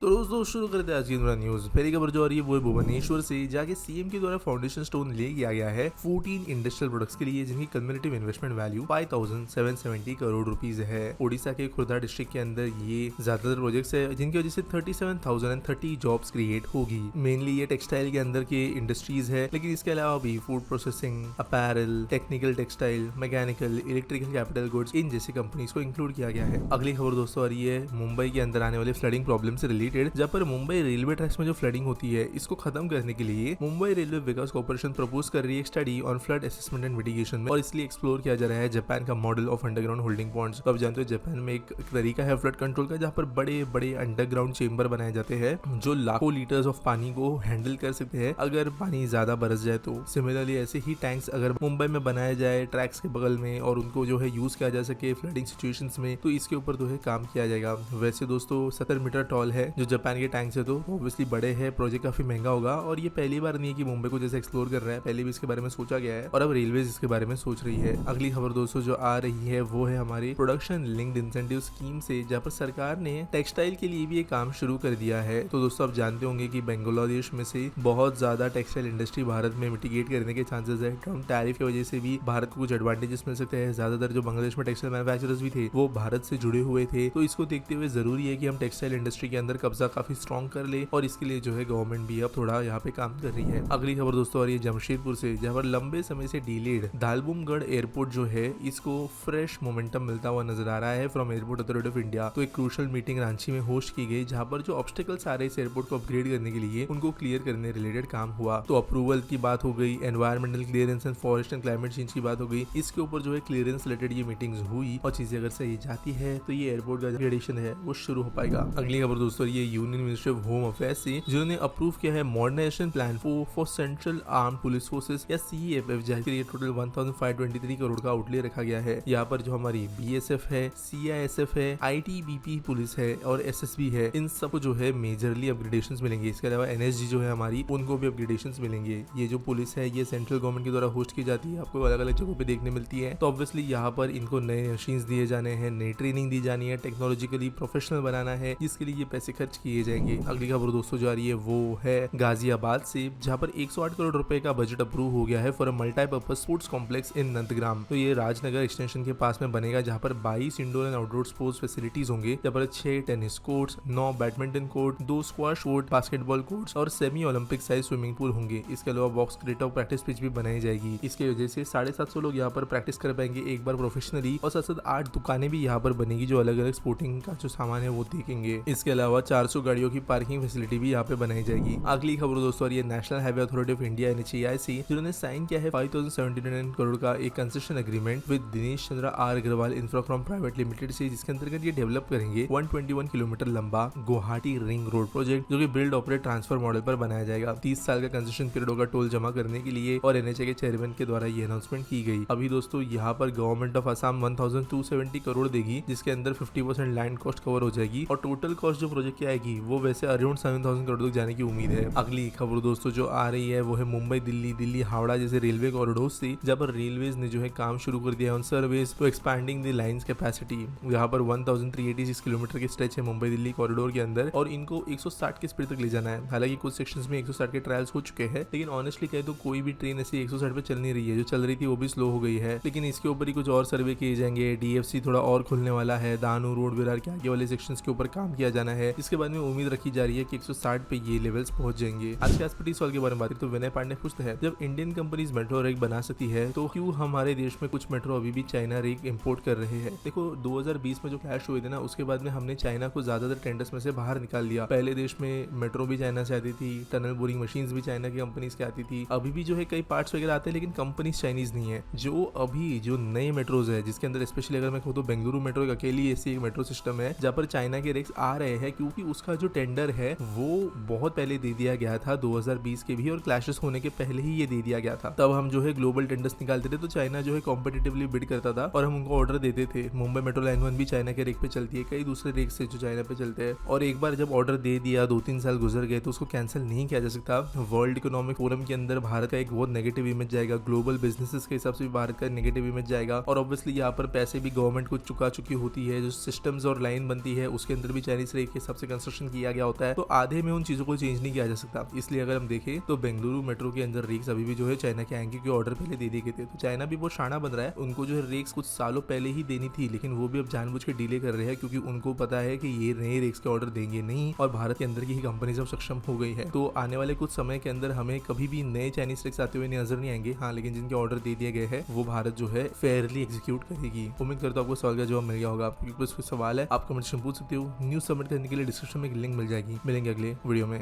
तो दोस्तों शुरू करते हैं आज की न्यूज। पहली खबर जो आ रही है वो है भुवनेश्वर से, जाके सीएम के द्वारा फाउंडेशन स्टोन ले किया गया है 14 इंडस्ट्रियल प्रोडक्ट्स के लिए, जिनकी कम्युनिटिव इन्वेस्टमेंट वैल्यू 5770 करोड़ रुपीज है। ओडिशा के खुर्दा डिस्ट्रिक्ट के अंदर ये ज्यादातर प्रोजेक्ट्स है, जिनकी वजह से 37,030 जॉब्स क्रिएट होगी। मेनली ये टेक्सटाइल के अंदर के इंडस्ट्रीज है, लेकिन इसके अलावा भी food processing, apparel, technical textile, mechanical, electrical capital goods, इन जैसी कंपनीज को इंक्लूड किया गया है। अगली खबर दोस्तों आ रही है मुंबई के अंदर आने वाले फ्लडिंग प्रॉब्लम से रिलेटेड, जहाँ पर मुंबई रेलवे ट्रैक्स में जो फ्लडिंग होती है इसको खत्म करने के लिए मुंबई रेलवे विकास कॉर्पोरेशन प्रपोज कर रही है एक study on flood assessment and mitigation में, और इसलिए एक्सप्लोर किया जा रहा है जापान का model of underground holding ponds. तो आप जानते हो जापान में एक तरीका है फ्लड कंट्रोल का, जहाँ पर बड़े बड़े अंडरग्राउंड चेंबर बनाए जाते हैं जो लाखों लीटर्स ऑफ पानी को हैंडल कर सकते हैं अगर पानी ज्यादा बरस जाए तो। सिमिलरली ऐसे ही टैंक्स अगर मुंबई में बनाया जाए ट्रैक्स के बगल में और उनको जो है यूज किया जा सके फ्लडिंग सिचुएशंस में, तो इसके ऊपर जो है काम किया जाएगा। वैसे दोस्तों 70 मीटर टॉल है जो जापान के टैंक्स है, तो ऑब्वियसली बड़े है, प्रोजेक्ट काफी महंगा होगा। और ये पहली बार नहीं है कि मुंबई को जैसे एक्सप्लोर कर रहा है, पहले भी इसके बारे में सोचा गया है और अब रेलवे इसके बारे में सोच रही है। अगली खबर दोस्तों जो आ रही है वो है हमारी प्रोडक्शन लिंक्ड इंसेंटिव स्कीम से, जहाँ पर सरकार ने टेक्सटाइल के लिए भी एक काम शुरू कर दिया है। तो दोस्तों आप जानते होंगे कि बांग्लादेश में से बहुत ज्यादा टेक्सटाइल इंडस्ट्री भारत में मिटिगेट करने के चांसेस है। ट्रम्प टैरिफ की वजह से भी भारत को कुछ एडवांटेजेस मिल सकते हैं। ज्यादातर जो बांग्लादेश में टेक्सटाइल मैन्युफैक्चरर्स भी थे वो भारत से जुड़े हुए थे, तो इसको देखते हुए जरूरी है कि हम टेक्सटाइल इंडस्ट्री के अंदर कब्जा काफी स्ट्रॉन्ग कर ले, और इसके लिए जो है गवर्नमेंट भी अब थोड़ा यहाँ पे काम कर रही है। अगली खबर दोस्तों आ रही है जमशेदपुर से, जहाँ पर लंबे समय से डिलेड दालबुमगढ़ एयरपोर्ट जो है इसको फ्रेश मोमेंटम मिलता हुआ नजर आ रहा है from airport authority of India. तो एक क्रूशल मीटिंग रांची में होस्ट की गई, जहाँ पर जो ऑब्स्टिकल्स आ रहे इस एयरपोर्ट को अपग्रेड करने के लिए उनको क्लियर करने रिलेटेड काम हुआ। तो अप्रूवल की बात हो गई, environmental clearance and forest and climate change की बात हो गई, इसके ऊपर जो है क्लियरेंस रिलेटेड ये मीटिंग्स हुई, और चीजें अगर सही जाती है तो ये एयरपोर्ट का एडिशन है वो शुरू हो पाएगा। अगली खबर दोस्तों ये union ministry of home affairs से, जिन्होंने अप्रूव किया है modernisation plan for central arm police forces या CAF, जिसके लिए टोटल 1523 करोड़ का आउटले रखा गया है। यहाँ पर जो हमारी BSF है, CISF है, ITBP पुलिस है और SSB है, इन सबको जो है मेजरली अपग्रेडेशंस मिलेंगे। इसके अलावा NSG जो है हमारी, उनको भी अपग्रेडेशंस मिलेंगे। ये जो पुलिस है ये सेंट्रल गवर्नमेंट के द्वारा होस्ट की जाती है, आपको अलग अलग जगहों पे देखने मिलती है। तो ऑब्वियसली यहाँ पर इनको नए मशीन्स दिए जाने हैं, नई ट्रेनिंग दी जानी है, टेक्नोलॉजिकली प्रोफेशनल बनाना है, जिसके लिए ये पैसे खर्च किए जाएंगे। अगली खबर दोस्तों जो आ रही है वो है गाजियाबाद से, जहाँ पर 108 करोड़ रुपए का बजट अप्रूव हो गया है for a multipurpose sports complex in Nandgram. तो ये राजनगर एक्सटेंशन के पास में बनेगा, जहाँ पर 22 indoor and outdoor sports facilities होंगे, जहाँ पर 6 tennis courts, 9 badminton court, 2 squash court, basketball courts और semi Olympic size swimming pool होंगे। इसके अलावा बॉक्स क्रिकेट और प्रैक्टिस पिच भी बनाई जाएगी। इसकी वजह से 750 लोग यहाँ पर प्रैक्टिस कर पाएंगे एक बार प्रोफेशनली, और साथ साथ 8 दुकानें भी यहाँ पर बनेगी जो अलग अलग स्पोर्टिंग का जो सामान है वो देखेंगे। इसके अलावा 400 गाड़ियों की पार्किंग फैसिलिटी भी यहाँ पे बनाई जाएगी। अगली खबर दोस्तों ये national highway authority of India NHAI, जिन्होंने साइन किया है 5,079 करोड़ का एक concession agreement with Dinesh Chandra R Agarwal इंफ्राफ्रॉम प्राइवेट लिमिटेड से, जिसके अंतर्गत ये डेवलप करेंगे 121 किलोमीटर लंबा गुवाहाटी रिंग रोड प्रोजेक्ट, जो कि बिल्ड ऑपरेट ट्रांसफर मॉडल पर बनाया जाएगा। 30 साल का कंसेशन पीरियड होगा टोल जमा करने के लिए, और NHAI के चेयरमैन के द्वारा ये अनाउंसमेंट की गई। अभी दोस्तों यहाँ पर गवर्नमेंट ऑफ असम 1270 करोड़ देगी, जिसके अंदर 50% लैंड कॉस्ट कवर हो जाएगी, और टोटल कॉस्ट जो प्रोजेक्ट की आएगी वो वैसे अराउंड 7,000 करोड़ तक जाने की उम्मीद है। अगली खबर दोस्तों जो आ रही है वो है मुंबई दिल्ली हावड़ा जैसे रेलवे कॉरिडोर से, जहाँ पर रेलवेज ने जो है काम शुरू कर दिया on service to expanding the lines capacity. यहाँ पर 1386 किलोमीटर की स्ट्रेच है मुंबई दिल्ली कॉरिडोर के अंदर, और इनको 160 की स्पीड तक ले जाना है। हालांकि कुछ सेक्शंस में 160 के ट्रायल्स हो चुके हैं, लेकिन ऑनेस्टली कहे तो कोई भी ट्रेन ऐसी 160 पे चल नहीं रही है। जो चल रही थी वो भी स्लो हो गई है, लेकिन इसके ऊपर ही कुछ और सर्वे किए जाएंगे। DFC थोड़ा और खुलने वाला है, दानू रोड विरार के आगे वाले सेक्शंस के ऊपर काम किया जाना है। इसके बाद में उम्मीद रखी जा रही है कि 160 पे ये लेवल्स पहुंच जाएंगे। आज के एसपीटी सवाल के बारे में बात करें तो विनय पांडे पूछते हैं, जब इंडियन कंपनीज मेट्रो रेक बना सकती है तो क्यों हमारे देश में कुछ मेट्रो अभी भी चाइना रेक इंपोर्ट कर रहे हैं। देखो 2020 में जो क्रैश हुए थे ना, उसके बाद में हमने चाइना को ज्यादातर टेंडर्स में से बाहर निकाल दिया। पहले देश में मेट्रो भी चाइना से आती थी, टनल बोरिंग मशीन्स भी चाइना की कंपनीज की आती थी। अभी भी जो है कई पार्ट्स वगैरह आते हैं, लेकिन कंपनीज चाइनीज नहीं है। जो अभी जो नए मेट्रोज है, जिसके अंदर स्पेशली अगर मैं कहूँ तो बेंगलुरु मेट्रो एक अकेली ऐसी एक मेट्रो सिस्टम है जहाँ पर चाइना के रेक्स आ रहे हैं, क्योंकि उसका जो टेंडर है वो बहुत पहले दे दिया गया था 2020 के भी, और क्लैशेस होने के पहले ही ये दे दिया गया था। तब हम जो है ग्लोबल टेंडर्स निकालते थे तो चाइना जो है कॉम्पिटिटिवली बिड करता था और हम उनको ऑर्डर देते थे। मुंबई मेट्रो लाइन 1 भी चाइना के रेक पे चलती है, कई दूसरे रेक से जो चाइना पे चलते हैं। और एक बार जब ऑर्डर दे दिया, 2-3 साल गुजर गए, तो उसको कैंसिल नहीं किया जा सकता। वर्ल्ड इकोनॉमिक फोरम के अंदर भारत का एक बहुत नेगेटिव इमेज जाएगा, ग्लोबल बिजनेसेस के हिसाब से भी भारत का नेगेटिव इमेज जाएगा, और ऑब्वियसली यहाँ पर पैसे भी गवर्नमेंट को चुका चुकी होती है। जो सिस्टम्स और लाइन बनती है उसके अंदर भी चाइनीज रेक के हिसाब से कंस्ट्रक्शन किया गया होता है तो आधे में उन चीजों को चेंज नहीं किया जा सकता। इसलिए अगर हम देखें तो बेंगलुरु मेट्रो के अंदर रेक्स अभी भी जो है चाइना के आएंगे क्योंकि ऑर्डर पहले दे दिए गए थे। तो चाइना भी बहुत शाना बन रहा है, उनको जो है रेक्स कुछ सालों पहले ही देनी थी, लेकिन वो भी अब जानबूझ के डिले कर रहे हैं क्योंकि उनको पता है कि ये नए रेक्स के ऑर्डर देंगे नहीं और भारत के अंदर की ही कंपनी सब सक्षम हो गई है। तो आने वाले कुछ समय के अंदर हमें कभी भी नए चाइनीज रेक्स आते हुए नजर नहीं आएंगे। हाँ, लेकिन जिनके ऑर्डर दे दिए गए हैं वो भारत जो है फेयरली एग्जीक्यूट करेगी। उम्मीद करता हूँ आपको सवाल का जवाब मिल गया होगा। आपको कोई सवाल है आप कमेंट में पूछ सकते हो। न्यूज सबमिट करने के लिए डिस्क्रिप्शन में एक लिंक मिल जाएगी। मिलेंगे अगले वीडियो में।